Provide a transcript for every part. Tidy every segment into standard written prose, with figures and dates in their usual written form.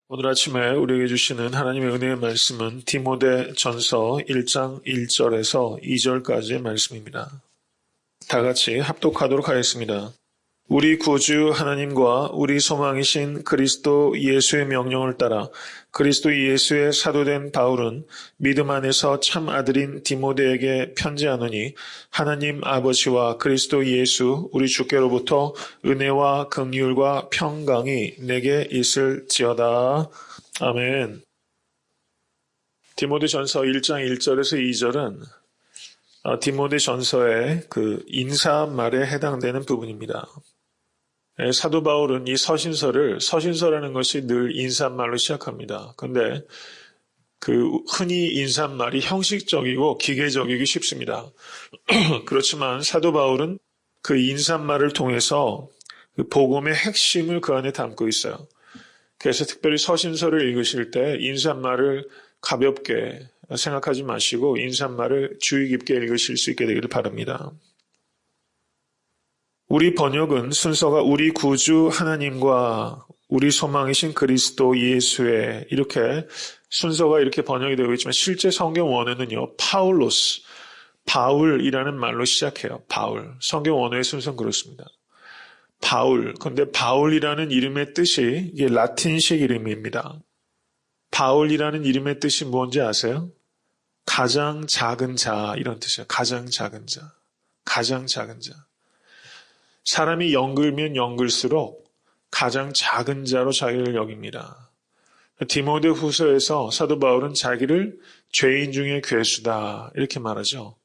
오늘 아침에 우리에게 주시는 하나님의 은혜의 말씀은 디모데 전서 1장 1절에서 2절까지의 말씀입니다. 다 같이 합독하도록 하겠습니다. 우리 구주 하나님과 우리 소망이신 그리스도 예수의 명령을 따라 그리스도 예수의 사도된 바울은 믿음 안에서 참 아들인 디모데에게 편지하노니 하나님 아버지와 그리스도 예수 우리 주께로부터 은혜와 긍휼과 평강이 내게 있을지어다. 아멘. 디모데 전서 1장 1절에서 2절은 디모데 전서의 그 인사말에 해당되는 부분입니다. 사도 바울은 이 서신서라는 것이 늘 인사말로 시작합니다. 근데 흔히 인사말이 형식적이고 기계적이기 쉽습니다. 그렇지만 사도 바울은 그 인사말을 통해서 그 복음의 핵심을 그 안에 담고 있어요. 그래서 특별히 서신서를 읽으실 때 인사말을 가볍게 생각하지 마시고 인사말을 주의 깊게 읽으실 수 있게 되기를 바랍니다. 우리 번역은 순서가 우리 구주 하나님과 우리 소망이신 그리스도 예수의 이렇게 순서가 이렇게 번역이 되고 있지만 실제 성경 원어는요. 바울이라는 말로 시작해요. 바울. 성경 원어의 순서는 그렇습니다. 바울. 근데 바울이라는 이름의 뜻이 이게 라틴식 이름입니다. 바울이라는 이름의 뜻이 뭔지 아세요? 가장 작은 자 이런 뜻이에요. 가장 작은 자. 가장 작은 자. 사람이 영글면 영글수록 가장 작은 자로 자기를 여깁니다. 디모데 후서에서 사도 바울은 자기를 죄인 중에 괴수다 이렇게 말하죠.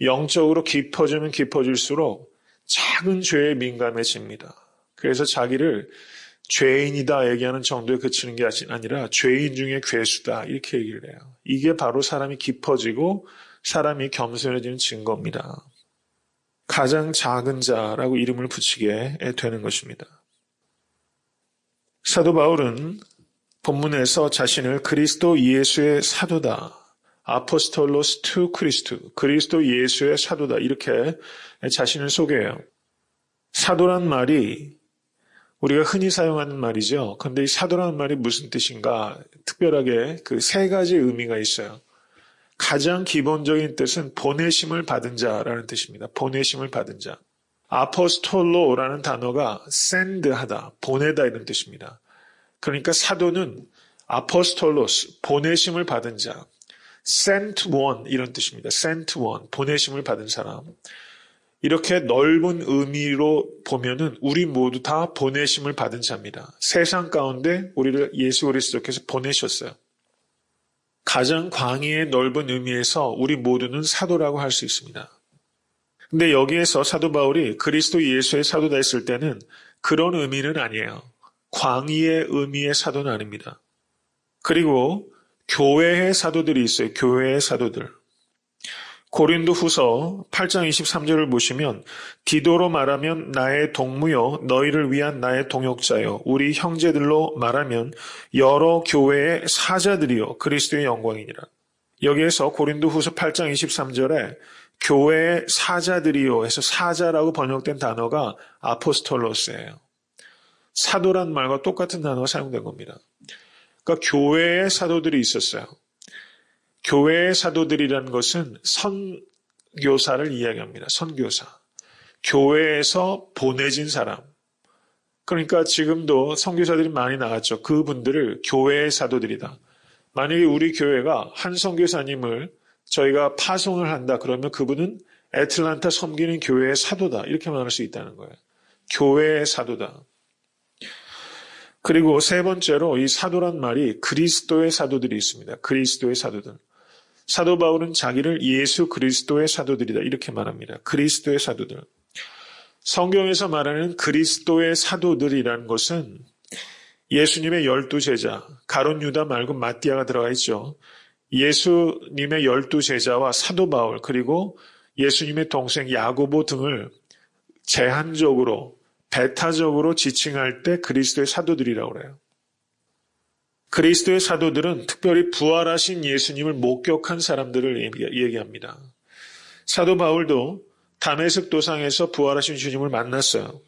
영적으로 깊어지면 깊어질수록 작은 죄에 민감해집니다. 그래서 자기를 죄인이다 얘기하는 정도에 그치는 게 아니라 죄인 중에 괴수다 이렇게 얘기를 해요. 이게 바로 사람이 깊어지고 사람이 겸손해지는 증거입니다. 가장 작은 자라고 이름을 붙이게 되는 것입니다. 사도 바울은 본문에서 자신을 그리스도 예수의 사도다. 아포스톨로스 투 크리스투. 그리스도 예수의 사도다. 이렇게 자신을 소개해요. 사도란 말이 우리가 흔히 사용하는 말이죠. 그런데 이 사도라는 말이 무슨 뜻인가? 특별하게 그 세 가지 의미가 있어요. 가장 기본적인 뜻은 보내심을 받은 자라는 뜻입니다. 보내심을 받은 자. 아포스톨로라는 단어가 send하다, 보내다 이런 뜻입니다. 그러니까 사도는 아포스톨로스, 보내심을 받은 자. sent one 이런 뜻입니다. sent one, 보내심을 받은 사람. 이렇게 넓은 의미로 보면은 우리 모두 다 보내심을 받은 자입니다. 세상 가운데 우리를 예수 그리스도께서 보내셨어요. 가장 광의의 넓은 의미에서 우리 모두는 사도라고 할 수 있습니다. 근데 여기에서 사도 바울이 그리스도 예수의 사도다 했을 때는 그런 의미는 아니에요. 광의의 의미의 사도는 아닙니다. 그리고 교회의 사도들이 있어요. 교회의 사도들. 고린도 후서 8장 23절을 보시면 디도로 말하면 나의 동무요 너희를 위한 나의 동역자요 우리 형제들로 말하면 여러 교회의 사자들이요 그리스도의 영광이니라. 여기에서 고린도 후서 8장 23절에 교회의 사자들이요 해서 사자라고 번역된 단어가 아포스톨로스예요. 사도란 말과 똑같은 단어가 사용된 겁니다. 그러니까 교회의 사도들이 있었어요. 교회의 사도들이라는 것은 선교사를 이야기합니다. 선교사. 교회에서 보내진 사람. 그러니까 지금도 선교사들이 많이 나갔죠. 그분들을 교회의 사도들이다. 만약에 우리 교회가 한 선교사님을 저희가 파송을 한다 그러면 그분은 애틀란타 섬기는 교회의 사도다. 이렇게 말할 수 있다는 거예요. 교회의 사도다. 그리고 세 번째로 이 사도란 말이 그리스도의 사도들이 있습니다. 그리스도의 사도들. 사도 바울은 자기를 예수 그리스도의 사도들이다 이렇게 말합니다. 그리스도의 사도들. 성경에서 말하는 그리스도의 사도들이라는 것은 예수님의 12제자, 가룟 유다 말고 마띠아가 들어가 있죠. 예수님의 12제자와 사도 바울 그리고 예수님의 동생 야고보 등을 제한적으로 배타적으로 지칭할 때 그리스도의 사도들이라고 그래요. 그리스도의 사도들은 특별히 부활하신 예수님을 목격한 사람들을 얘기합니다. 사도 바울도 다메섹 도상에서 부활하신 주님을 만났어요.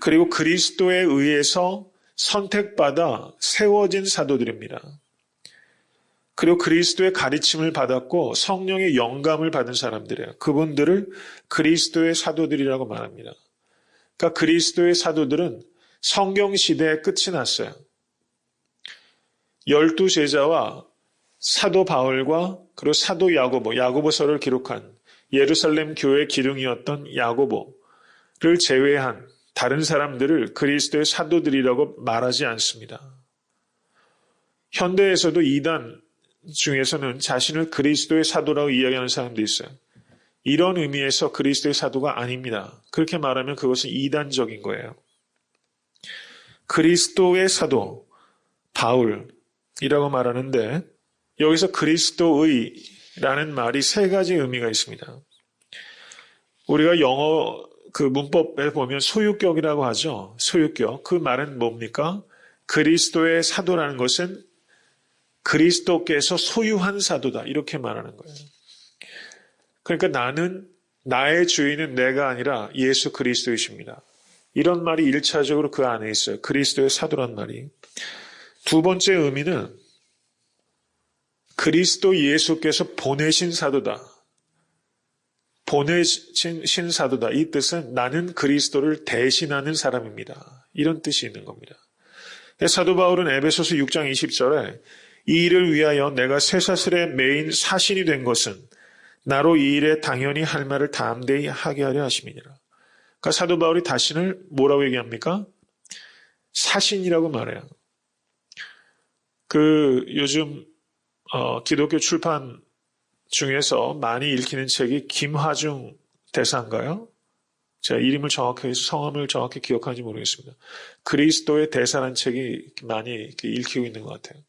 그리고 그리스도에 의해서 선택받아 세워진 사도들입니다. 그리고 그리스도의 가르침을 받았고 성령의 영감을 받은 사람들이에요. 그분들을 그리스도의 사도들이라고 말합니다. 그러니까 그리스도의 사도들은 성경 시대에 끝이 났어요. 12제자와 사도 바울과 그리고 사도 야고보서를 기록한 예루살렘 교회 기둥이었던 야고보를 제외한 다른 사람들을 그리스도의 사도들이라고 말하지 않습니다. 현대에서도 이단 중에서는 자신을 그리스도의 사도라고 이야기하는 사람도 있어요. 이런 의미에서 그리스도의 사도가 아닙니다. 그렇게 말하면 그것은 이단적인 거예요. 그리스도의 사도, 바울이라고 말하는데 여기서 그리스도의라는 말이 세 가지 의미가 있습니다. 우리가 영어 그 문법에 보면 소유격이라고 하죠. 소유격. 그 말은 뭡니까? 그리스도의 사도라는 것은 그리스도께서 소유한 사도다. 이렇게 말하는 거예요. 그러니까 나의 주인은 내가 아니라 예수 그리스도이십니다. 이런 말이 1차적으로 그 안에 있어요. 그리스도의 사도란 말이. 두 번째 의미는 그리스도 예수께서 보내신 사도다. 보내신 사도다. 이 뜻은 나는 그리스도를 대신하는 사람입니다. 이런 뜻이 있는 겁니다. 사도 바울은 에베소서 6장 20절에 이 일을 위하여 내가 쇠사슬에 매인 사신이 된 것은 나로 이 일에 당연히 할 말을 담대히 하게 하려 하심이니라. 그러니까 사도 바울이 자신을 뭐라고 얘기합니까? 사신이라고 말해요. 요즘 기독교 출판 중에서 많이 읽히는 책이 김화중 대사인가요? 제가 성함을 정확히 기억하는지 모르겠습니다. 그리스도의 대사라는 책이 많이 읽히고 있는 것 같아요.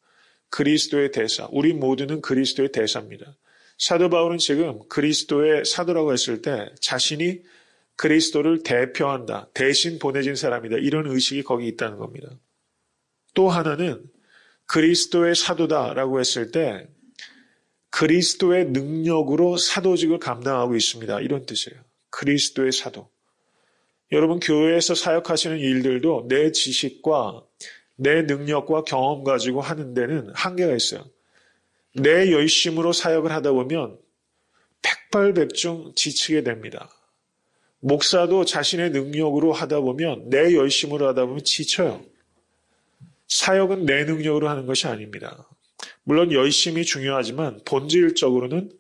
그리스도의 대사. 우리 모두는 그리스도의 대사입니다. 사도 바울은 지금 그리스도의 사도라고 했을 때 자신이 그리스도를 대표한다. 대신 보내진 사람이다. 이런 의식이 거기 있다는 겁니다. 또 하나는 그리스도의 사도다라고 했을 때 그리스도의 능력으로 사도직을 감당하고 있습니다. 이런 뜻이에요. 그리스도의 사도. 여러분 교회에서 사역하시는 일들도 내 지식과 내 능력과 경험 가지고 하는 데는 한계가 있어요. 내 열심으로 사역을 하다 보면 백발백중 지치게 됩니다. 목사도 자신의 능력으로 하다 보면 내 열심으로 하다 보면 지쳐요. 사역은 내 능력으로 하는 것이 아닙니다. 물론 열심이 중요하지만 본질적으로는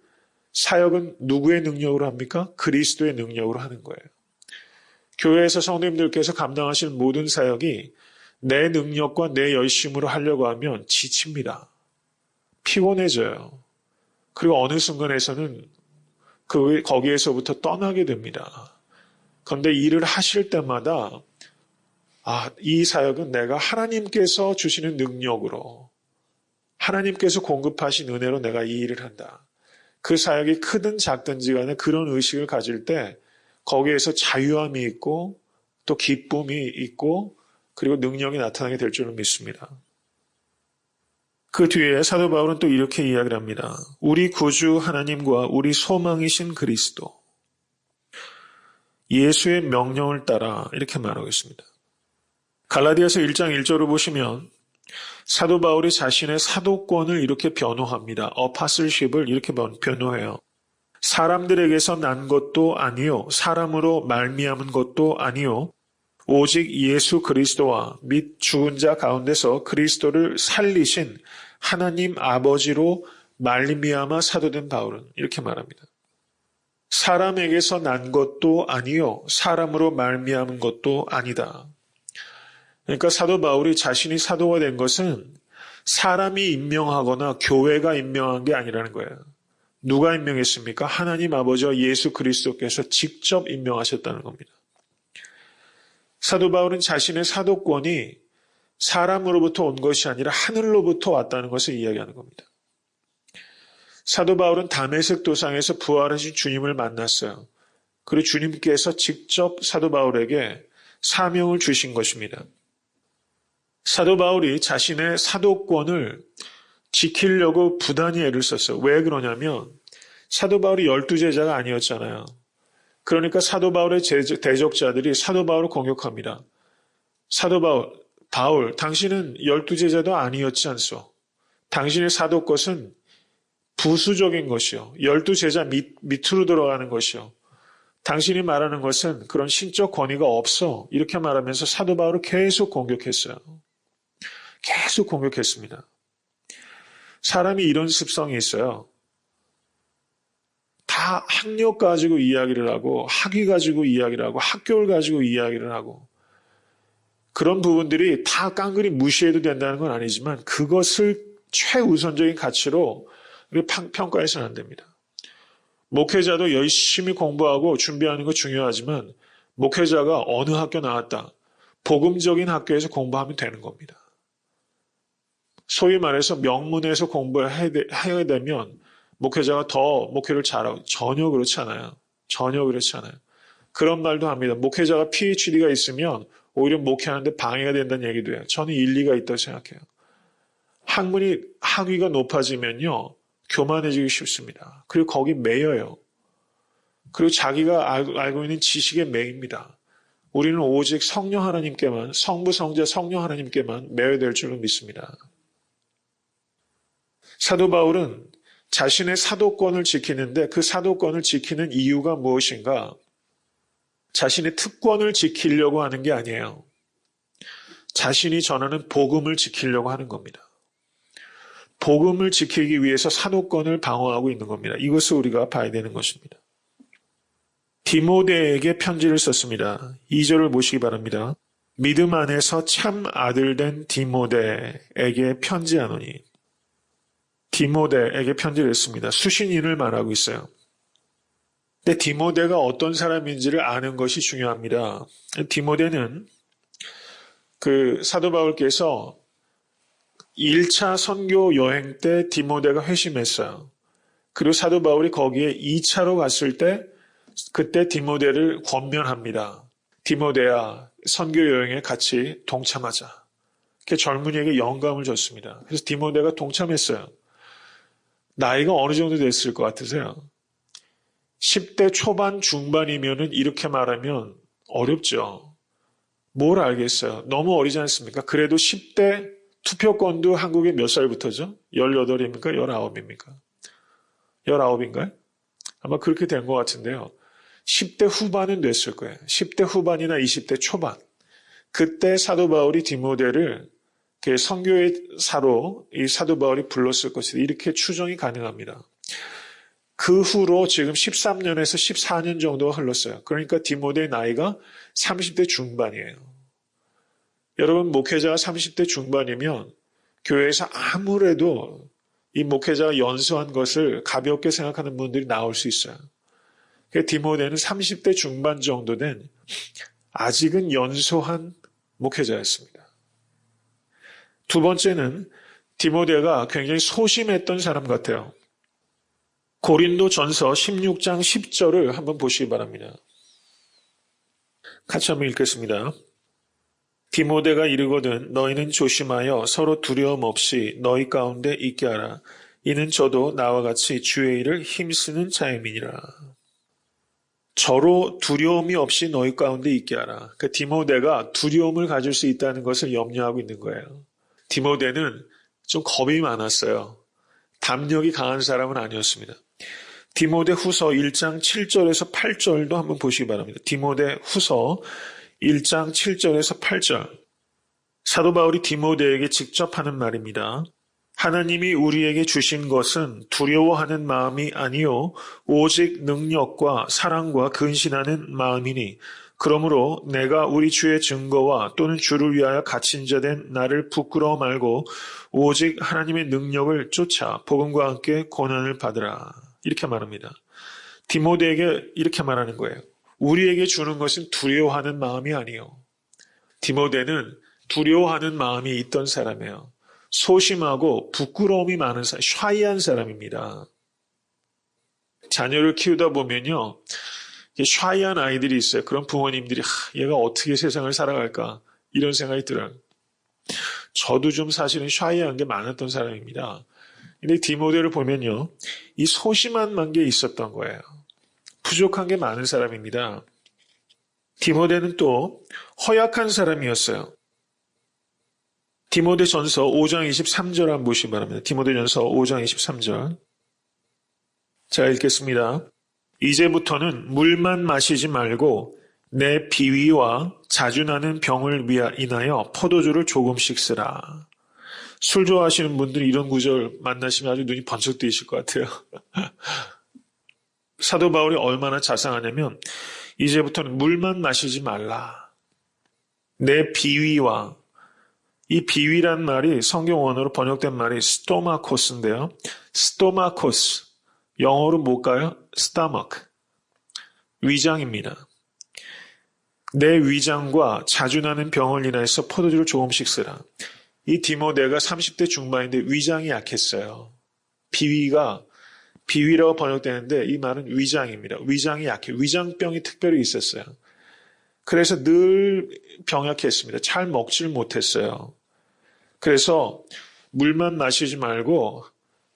사역은 누구의 능력으로 합니까? 그리스도의 능력으로 하는 거예요. 교회에서 성도님들께서 감당하시는 모든 사역이 내 능력과 내 열심으로 하려고 하면 지칩니다. 피곤해져요. 그리고 어느 순간에서는 거기에서부터 떠나게 됩니다. 그런데 일을 하실 때마다 이 사역은 내가 하나님께서 주시는 능력으로 하나님께서 공급하신 은혜로 내가 이 일을 한다. 그 사역이 크든 작든지 간에 그런 의식을 가질 때 거기에서 자유함이 있고 또 기쁨이 있고 그리고 능력이 나타나게 될 줄을 믿습니다. 그 뒤에 사도 바울은 또 이렇게 이야기를 합니다. 우리 구주 하나님과 우리 소망이신 그리스도 예수의 명령을 따라 이렇게 말하고 있습니다. 갈라디아서 1장 1절을 보시면 사도 바울이 자신의 사도권을 이렇게 변호합니다. apostleship을 이렇게 변호해요. 사람들에게서 난 것도 아니요 사람으로 말미암은 것도 아니요 오직 예수 그리스도와 및 죽은 자 가운데서 그리스도를 살리신 하나님 아버지로 말미암아 사도된 바울은 이렇게 말합니다. 사람에게서 난 것도 아니요 사람으로 말미암은 것도 아니다. 그러니까 사도 바울이 자신이 사도가 된 것은 사람이 임명하거나 교회가 임명한 게 아니라는 거예요. 누가 임명했습니까? 하나님 아버지와 예수 그리스도께서 직접 임명하셨다는 겁니다. 사도 바울은 자신의 사도권이 사람으로부터 온 것이 아니라 하늘로부터 왔다는 것을 이야기하는 겁니다. 사도 바울은 다메섹 도상에서 부활하신 주님을 만났어요. 그리고 주님께서 직접 사도 바울에게 사명을 주신 것입니다. 사도 바울이 자신의 사도권을 지키려고 부단히 애를 썼어요. 왜 그러냐면 사도 바울이 12제자가 아니었잖아요. 그러니까 사도 바울의 대적자들이 사도 바울을 공격합니다. 사도 바울, 바울, 당신은 12제자도 아니었지 않소. 당신의 사도것은 부수적인 것이요. 12제자 밑으로 들어가는 것이요. 당신이 말하는 것은 그런 신적 권위가 없어. 이렇게 말하면서 사도 바울을 계속 공격했어요. 계속 공격했습니다. 사람이 이런 습성이 있어요. 다 학력 가지고 이야기를 하고 학위 가지고 이야기를 하고 학교를 가지고 이야기를 하고 그런 부분들이 다 깡그리 무시해도 된다는 건 아니지만 그것을 최우선적인 가치로 평가해서는 안 됩니다. 목회자도 열심히 공부하고 준비하는 거 중요하지만 목회자가 어느 학교 나왔다. 복음적인 학교에서 공부하면 되는 겁니다. 소위 말해서 명문에서 공부를 해야 되면 목회자가 더 목회를 잘하고 전혀 그렇지 않아요. 전혀 그렇지 않아요. 그런 말도 합니다. 목회자가 PhD가 있으면 오히려 목회하는데 방해가 된다는 얘기도 해요. 저는 일리가 있다고 생각해요. 학위가 높아지면요. 교만해지기 쉽습니다. 그리고 거기 매여요. 그리고 자기가 알고 있는 지식에 매입니다. 우리는 오직 성령 하나님께만, 성부, 성자, 성령 하나님께만 매여야 될 줄로 믿습니다. 사도 바울은 자신의 사도권을 지키는데 그 사도권을 지키는 이유가 무엇인가? 자신의 특권을 지키려고 하는 게 아니에요. 자신이 전하는 복음을 지키려고 하는 겁니다. 복음을 지키기 위해서 사도권을 방어하고 있는 겁니다. 이것을 우리가 봐야 되는 것입니다. 디모데에게 편지를 썼습니다. 2절을 보시기 바랍니다. 믿음 안에서 참 아들된 디모데에게 편지하노니. 디모데에게 편지를 했습니다. 수신인을 말하고 있어요. 근데 디모데가 어떤 사람인지를 아는 것이 중요합니다. 디모데는 사도 바울께서 1차 선교 여행 때 디모데가 회심했어요. 그리고 사도 바울이 거기에 2차로 갔을 때 그때 디모데를 권면합니다. 디모데야, 선교 여행에 같이 동참하자. 이렇게 젊은이에게 영감을 줬습니다. 그래서 디모데가 동참했어요. 나이가 어느 정도 됐을 것 같으세요? 10대 초반 중반이면은 이렇게 말하면 어렵죠. 뭘 알겠어요? 너무 어리지 않습니까? 그래도 10대 투표권도 한국에 몇 살부터죠? 18입니까? 19입니까? 19인가요? 아마 그렇게 된 것 같은데요. 10대 후반은 됐을 거예요. 10대 후반이나 20대 초반. 그때 사도 바울이 디모데를 선교의 사로 이 사도 바울이 불렀을 것이다. 이렇게 추정이 가능합니다. 그 후로 지금 13년에서 14년 정도가 흘렀어요. 그러니까 디모데의 나이가 30대 중반이에요. 여러분, 목회자가 30대 중반이면 교회에서 아무래도 이 목회자가 연소한 것을 가볍게 생각하는 분들이 나올 수 있어요. 디모데는 30대 중반 정도 된 아직은 연소한 목회자였습니다. 두 번째는 디모데가 굉장히 소심했던 사람 같아요. 고린도 전서 16장 10절을 한번 보시기 바랍니다. 같이 한번 읽겠습니다. 디모데가 이르거든 너희는 조심하여 서로 두려움 없이 너희 가운데 있게 하라. 이는 저도 나와 같이 주의 일을 힘쓰는 자임이니라. 저로 두려움이 없이 너희 가운데 있게 하라. 디모데가 두려움을 가질 수 있다는 것을 염려하고 있는 거예요. 디모데는 좀 겁이 많았어요. 담력이 강한 사람은 아니었습니다. 디모데 후서 1장 7절에서 8절도 한번 보시기 바랍니다. 디모데 후서 1장 7절에서 8절. 사도 바울이 디모데에게 직접 하는 말입니다. 하나님이 우리에게 주신 것은 두려워하는 마음이 아니요 오직 능력과 사랑과 근신하는 마음이니 그러므로 내가 우리 주의 증거와 또는 주를 위하여 갇힌 자 된 나를 부끄러워 말고 오직 하나님의 능력을 쫓아 복음과 함께 고난을 받으라. 이렇게 말합니다. 디모데에게 이렇게 말하는 거예요. 우리에게 주는 것은 두려워하는 마음이 아니요. 디모데는 두려워하는 마음이 있던 사람이에요. 소심하고 부끄러움이 많은 사람, 샤이한 사람입니다. 자녀를 키우다 보면요. 샤이한 아이들이 있어요. 그런 부모님들이 얘가 어떻게 세상을 살아갈까 이런 생각이 들어요. 저도 좀 사실은 샤이한 게 많았던 사람입니다. 근데 디모데를 보면요. 이 소심한 게 있었던 거예요. 부족한 게 많은 사람입니다. 디모데는 또 허약한 사람이었어요. 디모데전서 5장 23절 한번 보시기 바랍니다. 디모데전서 5장 23절. 자, 읽겠습니다. 이제부터는 물만 마시지 말고 내 비위와 자주 나는 병을 인하여 포도주를 조금씩 쓰라. 술 좋아하시는 분들이 이런 구절 만나시면 아주 눈이 번쩍 뜨이실 것 같아요. 사도 바울이 얼마나 자상하냐면 이제부터는 물만 마시지 말라. 내 비위와, 이 비위란 말이 성경 원어로 번역된 말이 스토마코스인데요. 스토마코스, 영어로 뭘까요? 스타머크, 위장입니다. 내 위장과 자주 나는 병을 인하여서 포도주를 조금씩 쓰라. 이 디모데가 30대 중반인데 위장이 약했어요. 비위라고 번역되는데 이 말은 위장입니다. 위장이 약해. 위장병이 특별히 있었어요. 그래서 늘 병약했습니다. 잘 먹질 못했어요. 그래서 물만 마시지 말고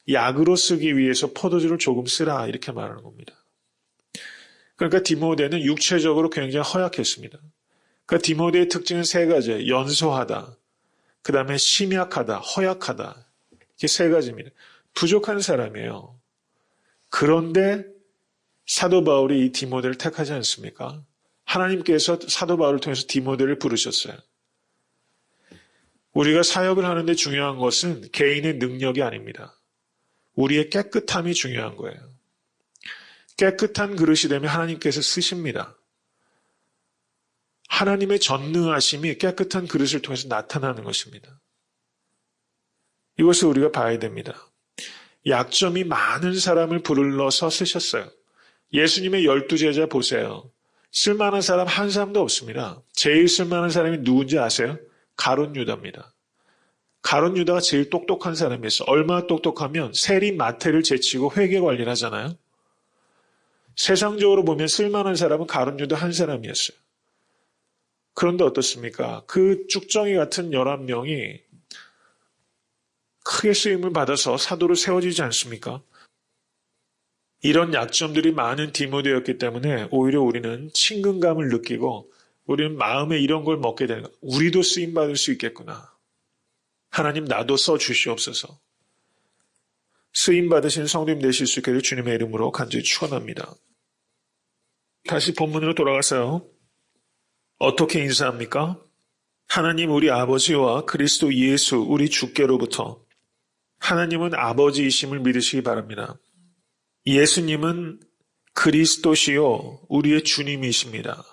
약으로 쓰기 위해서 포도주를 조금 쓰라 이렇게 말하는 겁니다. 그러니까 디모데는 육체적으로 굉장히 허약했습니다. 그러니까 디모데의 특징은 세 가지예요. 연소하다, 그 다음에 심약하다, 허약하다. 이게 세 가지입니다. 부족한 사람이에요. 그런데 사도 바울이 이 디모데를 택하지 않습니까? 하나님께서 사도 바울을 통해서 디모데를 부르셨어요. 우리가 사역을 하는데 중요한 것은 개인의 능력이 아닙니다. 우리의 깨끗함이 중요한 거예요. 깨끗한 그릇이 되면 하나님께서 쓰십니다. 하나님의 전능하심이 깨끗한 그릇을 통해서 나타나는 것입니다. 이것을 우리가 봐야 됩니다. 약점이 많은 사람을 불러서 쓰셨어요. 예수님의 12제자 보세요. 쓸만한 사람 한 사람도 없습니다. 제일 쓸만한 사람이 누군지 아세요? 가룟 유다입니다. 가룟 유다가 제일 똑똑한 사람이었어요. 얼마나 똑똑하면 세리 마태를 제치고 회계 관리를 하잖아요. 세상적으로 보면 쓸만한 사람은 가룟 유다 한 사람이었어요. 그런데 어떻습니까? 그 쭉정이 같은 11명이 크게 쓰임을 받아서 사도로 세워지지 않습니까? 이런 약점들이 많은 디모데였기 때문에 오히려 우리는 친근감을 느끼고 우리는 마음에 이런 걸 먹게 되는 거예요. 우리도 쓰임받을 수 있겠구나. 하나님 나도 써주시옵소서. 쓰임받으신 성도님 되실 수 있기를 주님의 이름으로 간절히 축원합니다. 다시 본문으로 돌아가서요. 어떻게 인사합니까? 하나님 우리 아버지와 그리스도 예수 우리 주께로부터 하나님은 아버지이심을 믿으시기 바랍니다. 예수님은 그리스도시요 우리의 주님이십니다.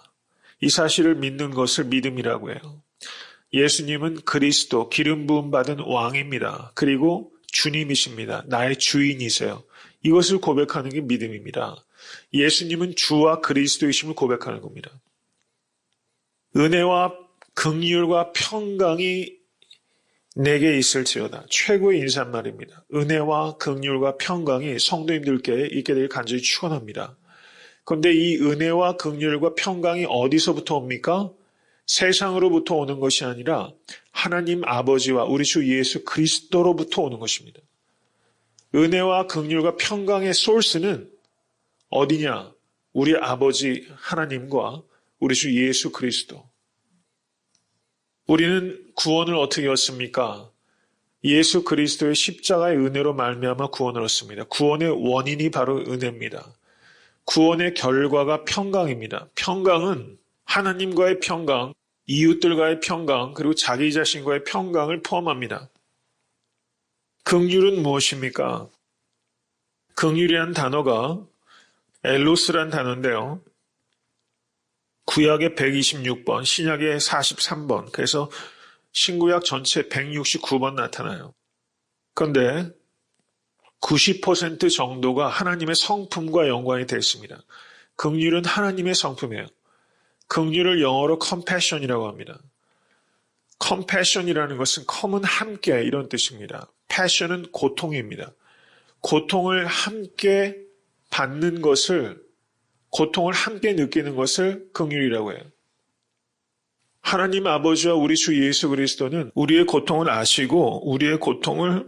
이 사실을 믿는 것을 믿음이라고 해요. 예수님은 그리스도 기름 부음 받은 왕입니다. 그리고 주님이십니다. 나의 주인이세요. 이것을 고백하는 게 믿음입니다. 예수님은 주와 그리스도이심을 고백하는 겁니다. 은혜와 긍휼과 평강이 내게 있을지어다. 최고의 인사말입니다. 은혜와 긍휼과 평강이 성도님들께 있게 되길 간절히 축원합니다. 그런데 이 은혜와 긍휼과 평강이 어디서부터 옵니까? 세상으로부터 오는 것이 아니라 하나님 아버지와 우리 주 예수 그리스도로부터 오는 것입니다. 은혜와 긍휼과 평강의 소스는 어디냐? 우리 아버지 하나님과 우리 주 예수 그리스도. 우리는 구원을 어떻게 얻습니까? 예수 그리스도의 십자가의 은혜로 말미암아 구원을 얻습니다. 구원의 원인이 바로 은혜입니다. 구원의 결과가 평강입니다. 평강은 하나님과의 평강, 이웃들과의 평강, 그리고 자기 자신과의 평강을 포함합니다. 긍휼은 무엇입니까? 긍휼이란 단어가 엘로스란 단어인데요. 구약의 126번, 신약의 43번, 그래서 신구약 전체 169번 나타나요. 그런데 90% 정도가 하나님의 성품과 연관이 되어 있습니다. 긍휼은 하나님의 성품이에요. 긍휼을 영어로 compassion이라고 합니다. compassion이라는 것은 come은 함께 이런 뜻입니다. passion은 고통입니다. 고통을 함께 받는 것을, 고통을 함께 느끼는 것을 긍휼이라고 해요. 하나님 아버지와 우리 주 예수 그리스도는 우리의 고통을 아시고 우리의 고통을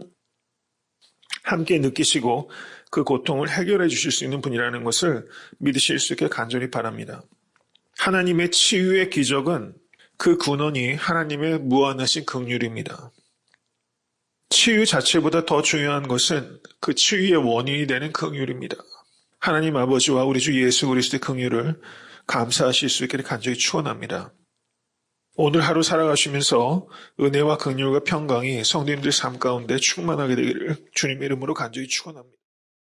함께 느끼시고 그 고통을 해결해 주실 수 있는 분이라는 것을 믿으실 수 있게 간절히 바랍니다. 하나님의 치유의 기적은 그 근원이 하나님의 무한하신 긍휼입니다. 치유 자체보다 더 중요한 것은 그 치유의 원인이 되는 긍휼입니다. 하나님 아버지와 우리 주 예수 그리스도의 긍휼을 감사하실 수 있기를 간절히 축원합니다. 오늘 하루 살아가시면서 은혜와 긍휼과 평강이 성도님들 삶 가운데 충만하게 되기를 주님의 이름으로 간절히 축원합니다.